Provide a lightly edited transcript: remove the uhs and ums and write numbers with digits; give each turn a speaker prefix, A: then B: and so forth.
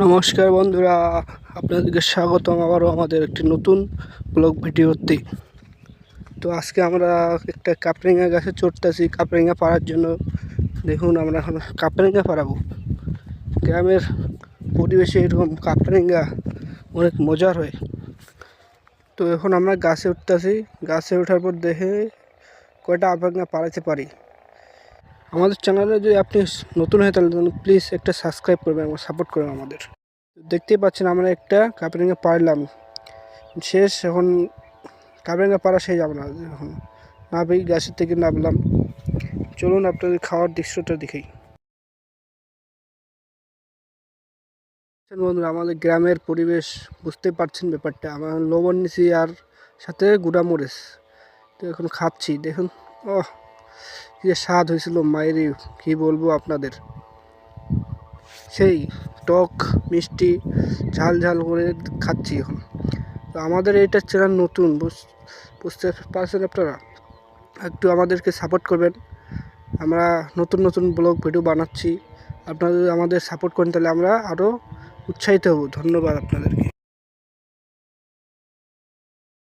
A: নমস্কার বন্ধুরা, আপনাদেরকে স্বাগতম আবারও আমাদের একটি নতুন ব্লগ ভিডিওতে। তো আজকে আমরা একটা কাপড়িঙা গাছে চড়তেছি কাপড়িঙা পাড়ার জন্য। দেখুন, আমরা এখন কাপড়িঙা পাড়াবো। গ্রামের পরিবেশে এরকম কাপড়িঙা অনেক মজার হয়। তো এখন আমরা গাছে উঠতেছি। গাছে ওঠার পর দেখে কয়টা কাপড়িঙা পাড়াতে পারি। আমাদের চ্যানেলে যদি আপনি নতুন হয়ে তাহলে প্লিজ একটা সাবস্ক্রাইব করবেন এবং সাপোর্ট করবেন আমাদের। দেখতেই পাচ্ছেন আমরা একটা কাপড়িঙা পারলাম শেষ। এখন কাপড়িঙা পাড়া শেষ, আমরা এখন নাবি গাছের থেকে নামলাম। চলুন আপনাদের খাওয়ার দৃশ্যটা দেখি। বন্ধুরা, আমাদের গ্রামের পরিবেশ বুঝতে পারছেন ব্যাপারটা। আমার লবণ নিছি আর সাথে গুঁড়া মরিচ। তো এখন খাচ্ছি, দেখুন কি যে স্বাদ হয়েছিল মায়েরই, কি বলবো আপনাদের। সেই টক মিষ্টি ঝাল ঝাল করে খাচ্ছি এখন। তো আমাদের এইটা চ্যানেল নতুন, বুঝতে পারছেন আপনারা। একটু আমাদেরকে সাপোর্ট করবেন। আমরা নতুন নতুন ব্লগ ভিডিও বানাচ্ছি। আপনারা যদি আমাদের সাপোর্ট করেন তাহলে আমরা আরও উৎসাহিত হব। ধন্যবাদ আপনাদেরকে।